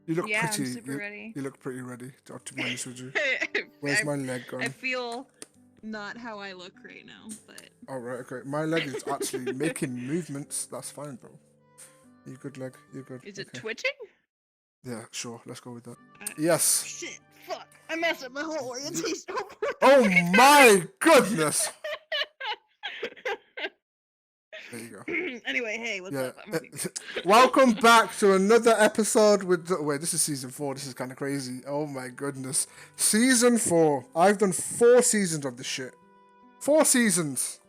You look Yeah, pretty. I'm super ready. You look pretty ready. To be honest with you. Where's my leg gone? I feel not how I look right now, but. All right. Okay. My leg is actually making movements. That's fine, bro. You good, leg? You good? Is it Okay. twitching? Yeah. Sure. Let's go with that. Yes. Shit. Fuck. I messed up my whole orientation. Oh my goodness. There you go. Anyway, hey, what's up? I'm Welcome back to another episode with. Wait, this is season 4. This is kind of crazy. Oh my goodness. Season 4. I've done 4 seasons of this shit. 4 seasons.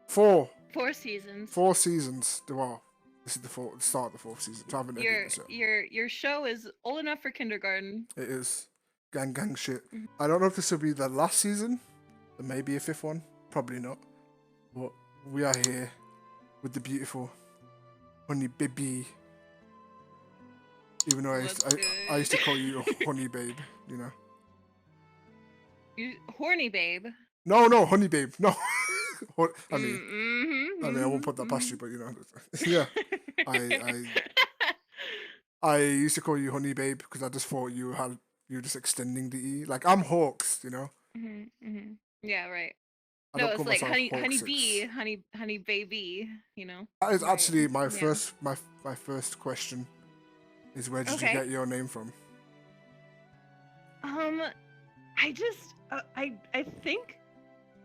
4. 4 seasons. 4 seasons. Wow. This is the start of the 4th season. So I haven't edited this yet. Your show is old enough for kindergarten. It is. Gang shit. I don't know if this will be the last season. There may be a 5th one. Probably not. But we are here with the beautiful HoneyBabee. Even though I used to call you HoneyBabe, you know. You horny babe. No, HoneyBabe. No. I won't put that past you, but you know. Yeah. I used to call you HoneyBabe because I just thought you were just extending the E. Like I'm HAWXX, you know. Yeah, right. No, it's like HoneyBee, HoneyBabee, you know. That is actually my first question. Is where did you get your name from? I just I think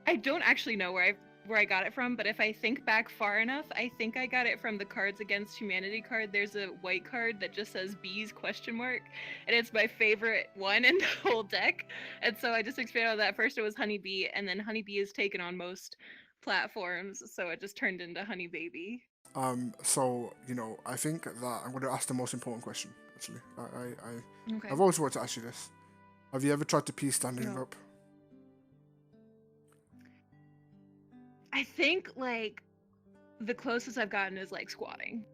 I don't actually know where I got it from, but if I think back far enough, I think I got it from the Cards Against Humanity card. There's a white card that just says bees ? And it's my favorite one in the whole deck. And so I just expanded on that. First it was HoneyBee, and then HoneyBee is taken on most platforms, so it just turned into HoneyBabee. So, you know, I think that I'm going to ask the most important question, actually. I've always wanted to ask you this. Have you ever tried to pee standing up? I think, like, the closest I've gotten is, like, squatting.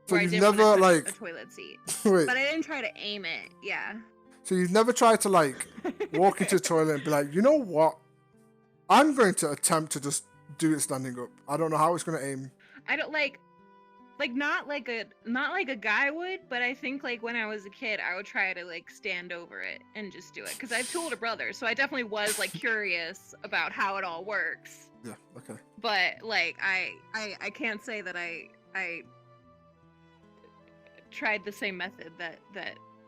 So you've never, like... a toilet seat. Wait. But I didn't try to aim it, yeah. So you've never tried to, like, walk into the toilet and be like, you know what? I'm going to attempt to just do it standing up. I don't know how it's going to aim. I don't, not like a guy would, but I think, like, when I was a kid, I would try to, like, stand over it and just do it. Because I have two older brothers, so I definitely was, like, curious about how it all works. Yeah, okay. But, like, I can't say that I tried the same method that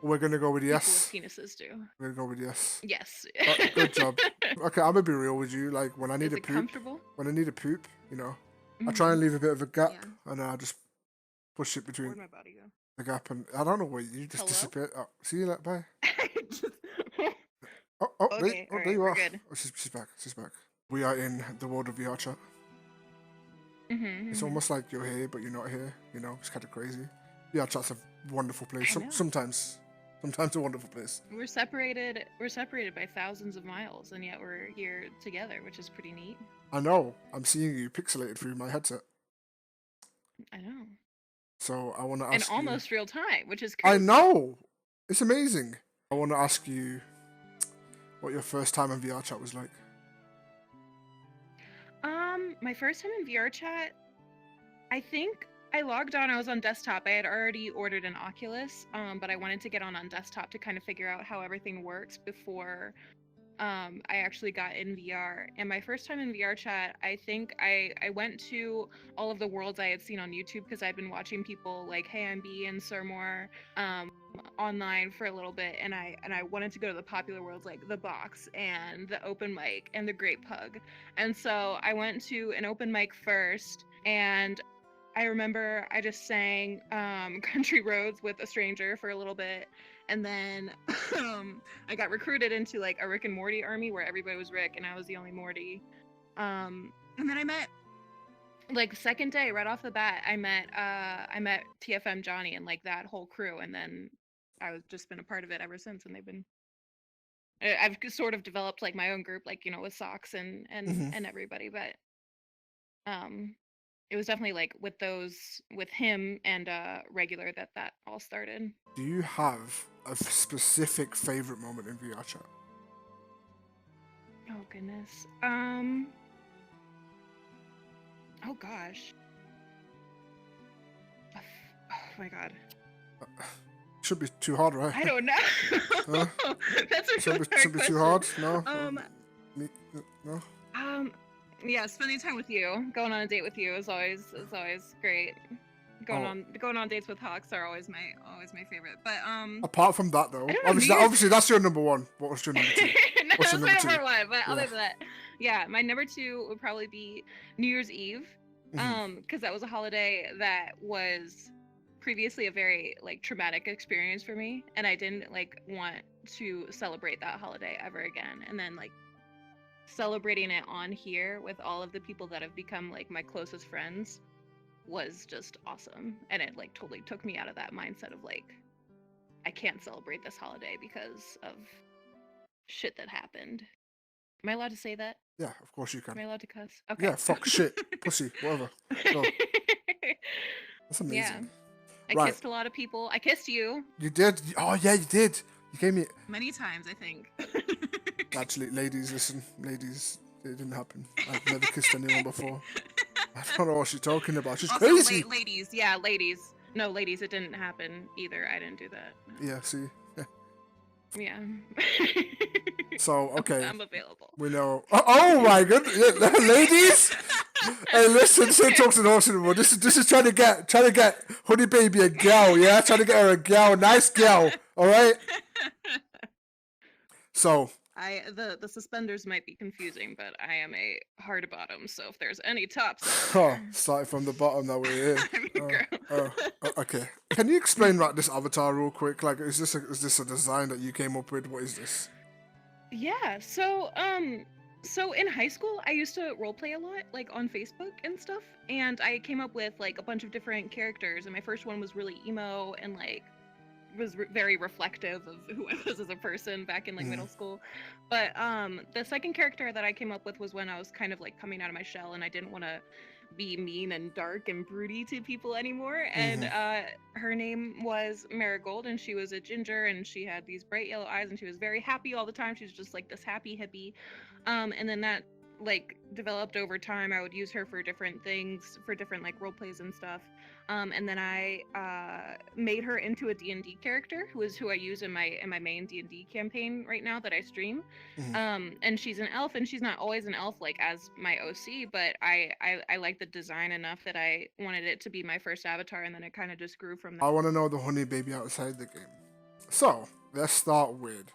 we're gonna go with yes. Penises do. We're gonna go with yes. Yes. Good job. Okay, I'm gonna be real with you. Like when I need a poop, you know, I try and leave a bit of a gap, and I just push it between Where'd my body go? the gap, and I don't know where you just disappear. Oh, see you later. Bye. Okay, there you are. Oh, she's back. She's back. We are in the world of VRChat. It's almost like you're here, but you're not here. You know, it's kind of crazy. VRChat's a wonderful place. Sometimes a wonderful place. We're separated by thousands of miles, and yet we're here together, which is pretty neat. I know. I'm seeing you pixelated through my headset. I know. So I want to ask you... And almost real time, which is crazy. I know! It's amazing. I want to ask you what your first time in VRChat was like. My first time in VRChat, I think I logged on, I was on desktop. I had already ordered an Oculus, but I wanted to get on desktop to kind of figure out how everything works before I actually got in VR. And my first time in VRChat, I think I went to all of the worlds I had seen on YouTube because I'd been watching people like Hey I'm Bee and Sirmore online for a little bit, and I wanted to go to the popular worlds like the Box and the Open Mic and the Great Pug. And so I went to an open mic first, and I remember I just sang Country Roads with a stranger for a little bit, and then I got recruited into like a Rick and Morty army where everybody was Rick and I was the only Morty. And then I met, like, second day right off the bat, I met TFM Johnny and like that whole crew, and then I've just been a part of it ever since. And I've sort of developed like my own group, like, you know, with Socks and everybody, but it was definitely like with him and Regular that all started. Do you have a specific favorite moment in VRChat? Oh goodness. Oh gosh. Oh my god. Should be too hard, right? I don't know. That's a should really be hard too hard. No. No. Yeah, spending time with you, going on a date with you is always great. Going on dates with HAWXX are always my favorite. But apart from that though, obviously that's your number one. What was your number two? No, that's my number one. But other than that, yeah, my number two would probably be New Year's Eve, because that was a holiday that was previously a very like traumatic experience for me, and I didn't like want to celebrate that holiday ever again. And then like celebrating it on here with all of the people that have become like my closest friends was just awesome, and it like totally took me out of that mindset of like I can't celebrate this holiday because of shit that happened. Am I allowed to say that? Yeah, of course you can. Am I allowed to cuss? Okay. Yeah, fuck, shit, pussy, whatever. Go. That's amazing. Yeah. I kissed a lot of people. I kissed you. You did? Oh yeah, you did. You gave me many times, I think. Actually, ladies, listen, ladies, it didn't happen. I've never kissed anyone before. I don't know what she's talking about. She's also, crazy. Ladies, yeah, ladies. No, ladies, it didn't happen either. I didn't do that. Yeah, see? Yeah. So, okay. I'm available. We know. Oh my goodness. Yeah, ladies! Hey, listen, say talk to the horse anymore. This is trying to get HoneyBabee a gal, yeah? Trying to get her a gal, nice gal, alright? So the suspenders might be confusing, but I am a hard bottom, so if there's any tops. Starting from the bottom that we're here. Okay. Can you explain like this avatar real quick? Like, is this a design that you came up with? What is this? Yeah. So in high school, I used to roleplay a lot, like on Facebook and stuff, and I came up with like a bunch of different characters. And my first one was really emo and like was very reflective of who I was as a person back in like middle school. But the second character that I came up with was when I was kind of like coming out of my shell and I didn't want to be mean and dark and broody to people anymore. And her name was Marigold, and she was a ginger, and she had these bright yellow eyes, and she was very happy all the time. She was just like this happy hippie. And then that like developed over time. I would use her for different things, for different like role plays and stuff. And then I made her into a D&D character, who I use in my main D&D campaign right now that I stream. And she's an elf, and she's not always an elf like as my OC, but I like the design enough that I wanted it to be my first avatar, and then it kind of just grew from there. I want to know the HoneyBabee outside the game. So let's start with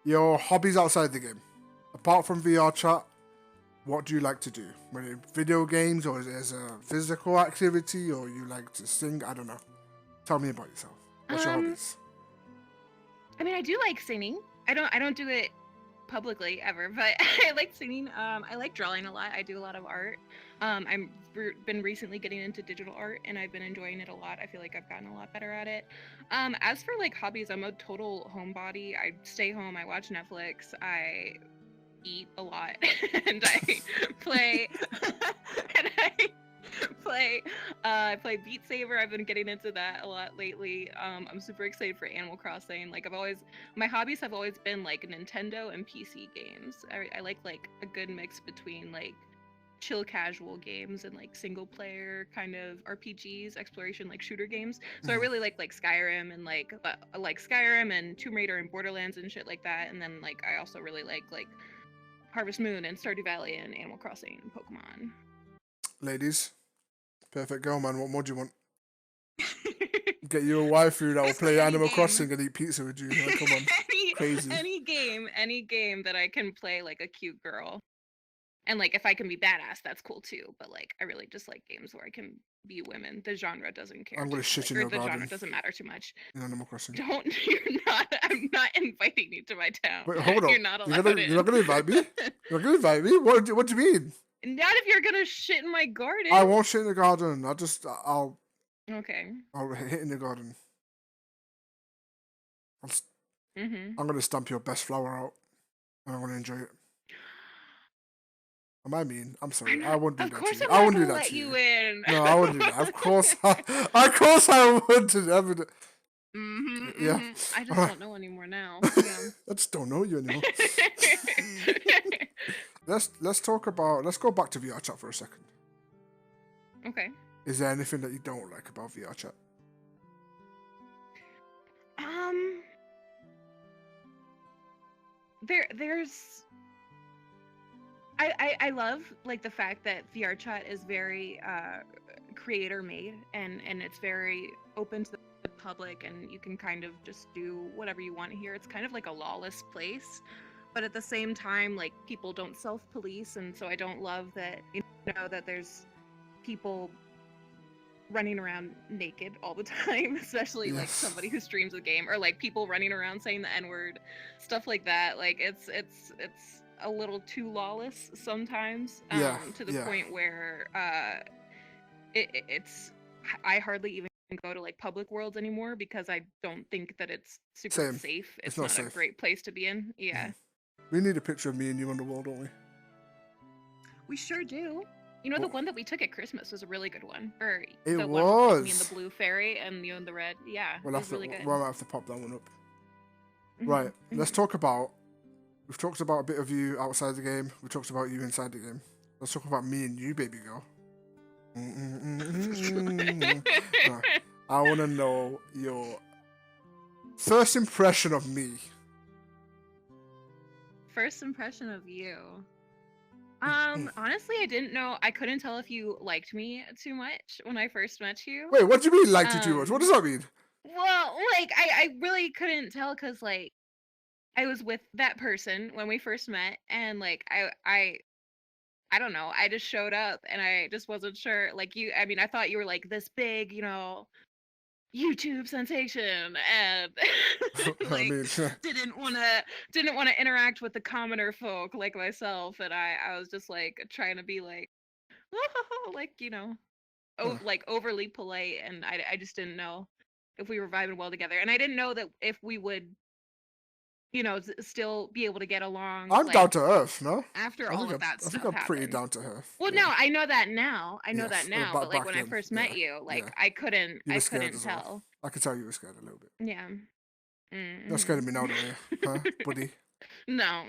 your hobbies outside the game. Apart from VRChat, what do you like to do? Whether it's video games, or is it a physical activity, or you like to sing? I don't know. Tell me about yourself. What's your hobbies? I mean, I do like singing. I don't do it publicly ever, but I like singing. I like drawing a lot. I do a lot of art. I've been recently getting into digital art, and I've been enjoying it a lot. I feel like I've gotten a lot better at it. As for like hobbies, I'm a total homebody. I stay home. I watch Netflix. I eat a lot and I play I play Beat Saber. I've been getting into that a lot lately. I'm super excited for Animal Crossing. Like my hobbies have always been like Nintendo and PC games. I like a good mix between like chill casual games and like single player kind of RPGs, exploration like shooter games. So I really like Skyrim and like Skyrim and Tomb Raider and Borderlands and shit like that. And then like I also really like Harvest Moon and Stardew Valley and Animal Crossing and Pokemon. Ladies, perfect girl, man. What more do you want? Get you a waifu that will play Animal Crossing and eat pizza with you. Like, come on. Crazy. Any game that I can play like a cute girl. And like if I can be badass, that's cool too. But like I really just like games where I can be women. The genre doesn't care. I'm gonna shit in your garden. The genre doesn't matter too much. In Animal Crossing. I'm not inviting you to my town. Wait, hold on. You're not allowed in. You're not gonna invite me? You're not gonna invite me? What do you mean? Not if you're gonna shit in my garden. I won't shit in the garden. Okay. I'll hit in the garden. I'm gonna stamp your best flower out, and I'm gonna enjoy it. Am I mean? I'm sorry. I wouldn't do that to you. I wouldn't do that to you. No, I wouldn't do that. Of course I wouldn't. Yeah. I just don't know anymore now. Yeah. I just don't know you anymore. Let's go back to VRChat for a second. Okay. Is there anything that you don't like about VRChat? Um, there's I love like the fact that VRChat is very creator made and it's very open to the public, and you can kind of just do whatever you want here. It's kind of like a lawless place, but at the same time, like, people don't self-police, and so I don't love that, that there's people running around naked all the time, especially like somebody who streams the game, or like people running around saying the N-word, stuff like that. Like it's a little too lawless sometimes, to the point where it's I hardly even go to like public worlds anymore because I don't think that it's super safe. It's not safe. A great place to be in. Yeah. We need a picture of me and you on the wall, don't we? We sure do. You know, the one that we took at Christmas was a really good one. Or it the was. One with me and the blue fairy and you and the red. Yeah, we'll have to, really good. We'll have to pop that one up. Right, let's talk about... We've talked about a bit of you outside the game. We talked about you inside the game. Let's talk about me and you, baby girl. No, I want to know your first impression of me. First impression of you. Honestly, I didn't know. I couldn't tell if you liked me too much when I first met you. Wait, what do you mean liked you too much? What does that mean? Well, like, I really couldn't tell because, like, I was with that person when we first met, and, like, I don't know. I just showed up, and I just wasn't sure. Like, I mean, I thought you were, like, this big, YouTube sensation, and like didn't want to interact with the commoner folk like myself, and I was just like trying to be like like like overly polite, and I just didn't know if we were vibing well together, and I didn't know that if we would still be able to get along. I'm down to earth, no? After all of that stuff, I think I'm pretty down to earth. Well, no, I know that now. But like when I first met you, like I couldn't tell. I could tell you were scared a little bit. Yeah. You're scared of me now, though, huh, buddy? No.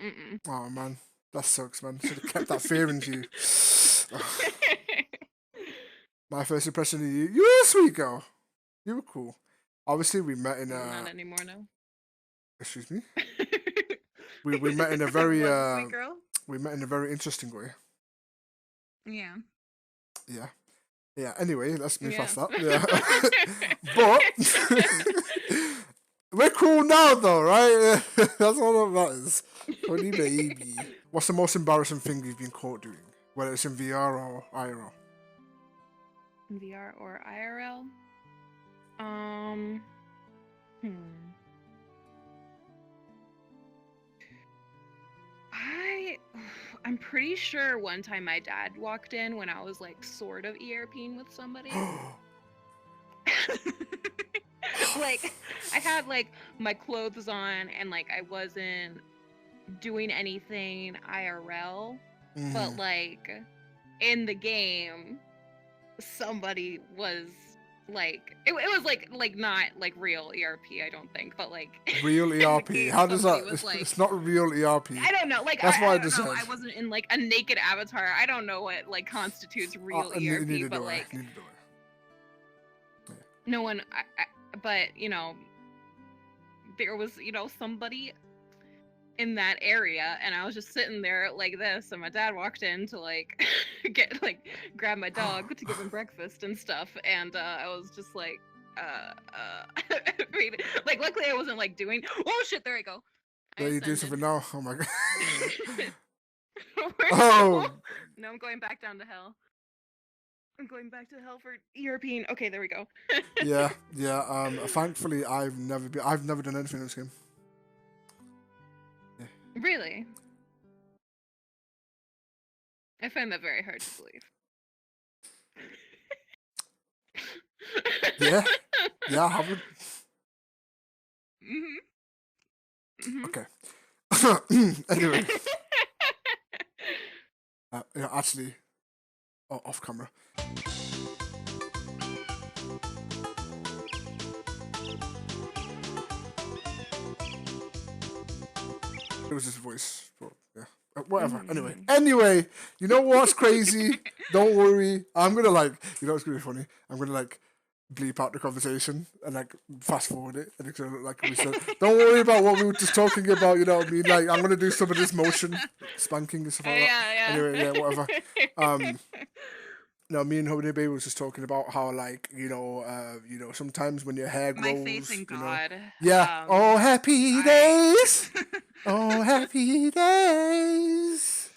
Oh man, that sucks, man. Should have kept that fear into you. My first impression of you were a sweet girl. You were cool. Obviously, we met in not anymore, no. Excuse me. we met in a very we met in a very interesting way. Yeah. Yeah. Anyway, let's move past that. Yeah. But we're cool now, though, right? That's all that matters. HoneyBabee. What's the most embarrassing thing you've been caught doing, whether it's in VR or IRL? In VR or IRL? I'm pretty sure one time my dad walked in when I was like sort of ERPing with somebody. Like I had like my clothes on and like I wasn't doing anything IRL, but like in the game somebody was like it was like not like real ERP, I don't think, but like real ERP. How does that? It's not real ERP. I don't know. Like that's why I don't know. I wasn't in like a naked avatar. I don't know what like constitutes real ERP, but like no one. But there was somebody in that area, and I was just sitting there like this, and my dad walked in to like grab my dog to give him breakfast and stuff, and I was just like I mean, like luckily I wasn't like doing shit, there I go. There you do something now. Oh my god. Oh no, I'm going back down to hell. I'm going back to hell for European. Okay, there we go. yeah. Thankfully I've never done anything in this game. Really? I find that very hard to believe. Yeah, I haven't. Okay. Anyway. Actually, off camera. It was his voice, but yeah. Whatever. Anyway, you know what's crazy? Don't worry. I'm gonna what's gonna be funny? I'm gonna bleep out the conversation and like fast forward it, and it's gonna look like we said. Don't worry about what we were just talking about. You know what I mean? Like I'm gonna do some of this motion spanking and stuff like that. Yeah. Anyway, yeah, whatever. No, me and HoneyBabee was just talking about how like you know sometimes when your hair grows, My faith in you know, God. yeah. Oh, happy days. Oh, happy days.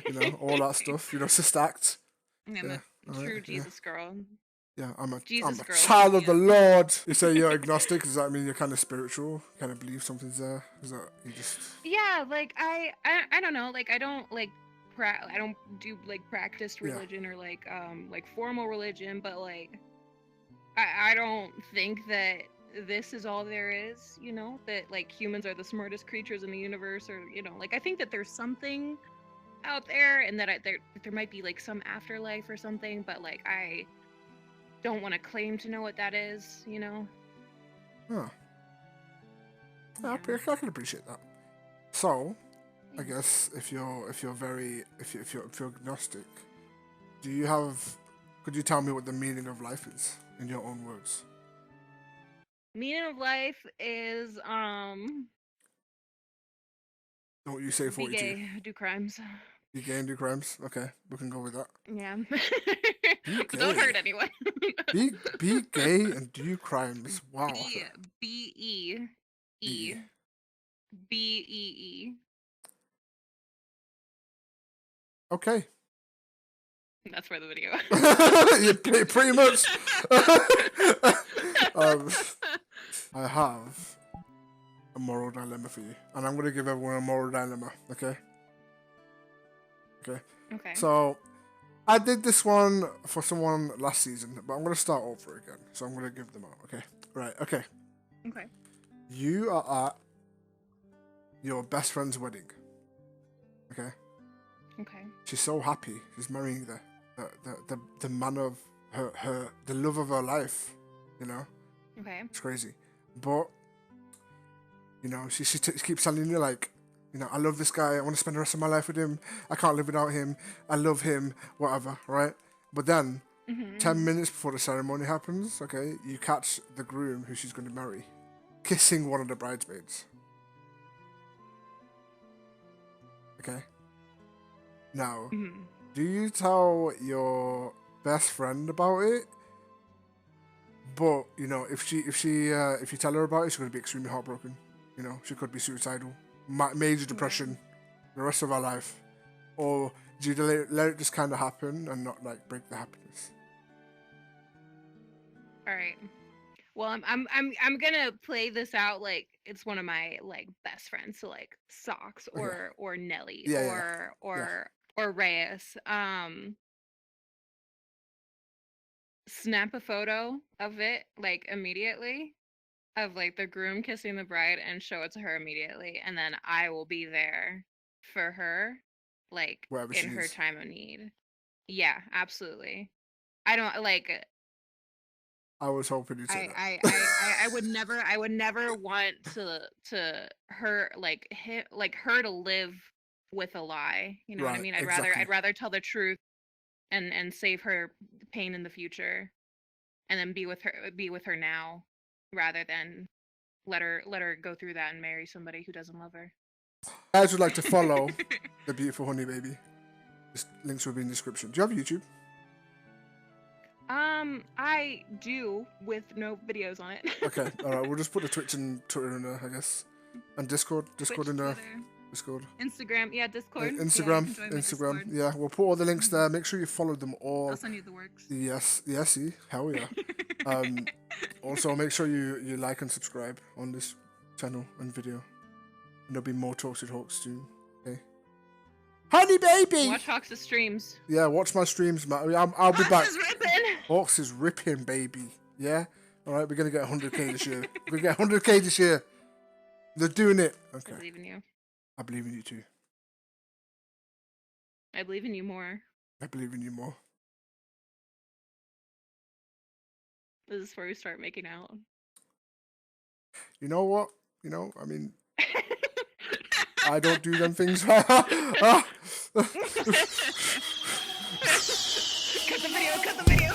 You know all that stuff. You know, Sister Act. I'm a true Jesus girl. Yeah, I'm a Jesus girl, child of the Lord. You say you're agnostic. Does that mean you're kind of spiritual? Kind of believe something's there? Is that you just? Yeah, like I don't know. Like I don't like I don't do like practiced religion or like formal religion, but like I don't think that this is all there is. You know, that like humans are the smartest creatures in the universe, or you know, like I think that there's something out there, and that there might be like some afterlife or something, but like I don't want to claim to know what that is, you know. Huh. Yeah. I can appreciate that. So, I guess if you're agnostic, could you tell me what the meaning of life is in your own words? Meaning of life is Don't you say 42? Be gay, do crimes. Be gay and do crimes. Okay, we can go with that. Yeah. Don't hurt anyone. be gay and do crimes. Wow. B-E-E. B-E-E. Okay. That's for the video. Yeah, pretty much. I have a moral dilemma for you, and I'm going to give everyone a moral dilemma. Okay. So, I did this one for someone last season, but I'm going to start over again. So I'm going to give them out. Okay. Right. Okay. Okay. You are at your best friend's wedding. Okay. Okay. She's so happy. She's marrying the man of her the love of her life. You know. Okay. It's crazy, but you know she keeps telling you like, you know, I love this guy. I want to spend the rest of my life with him. I can't live without him. I love him. Whatever, right? But then, 10 minutes before the ceremony happens, okay, you catch the groom who she's going to marry kissing one of the bridesmaids. Okay. Now, do you tell your best friend about it? But you know, if you tell her about it, she's going to be extremely heartbroken. You know, she could be suicidal, major depression, the rest of her life. Or do you let it just kind of happen and not like break the happiness? All right. Well, I'm gonna play this out like it's one of my like best friends, so like Socks or Nelly or Reyes. Snap a photo of it like immediately, of like the groom kissing the bride, and show it to her immediately, and then I will be there for her, like wherever in her time of need. Yeah, absolutely. I don't like. I was hoping you'd say that. I would never want to her her to live with a lie. You know what I mean? I'd rather tell the truth and save her pain in the future, and then be with her now, rather than let her go through that and marry somebody who doesn't love her. Guys would like to follow the beautiful HoneyBabee. Links will be in the description. Do you have YouTube? I do, with no videos on it. Okay, alright, we'll just put the Twitch and Twitter in there, I guess. And Discord Twitch, in there. Twitter. Discord. Instagram, yeah, Discord. Instagram. Yeah, we'll put all the links there. Make sure you follow them all. I'll send you the works. Yes, see? Hell yeah. Also, make sure you like and subscribe on this channel and video. And there'll be more Talks with HAWXX soon. Okay. HoneyBabee! Watch HAWXX's streams. Yeah, watch my streams, man. I'll be back. HAWXX is ripping! HAWXX is ripping, baby. Yeah? Alright, we're going to get 100k this year. We're going to get 100k this year. They're doing it. Okay. I believe in you. I believe in you too. I believe in you more. I believe in you more. This is where we start making out. You know what? You know, I mean, I don't do them things. Cut the video, cut the video.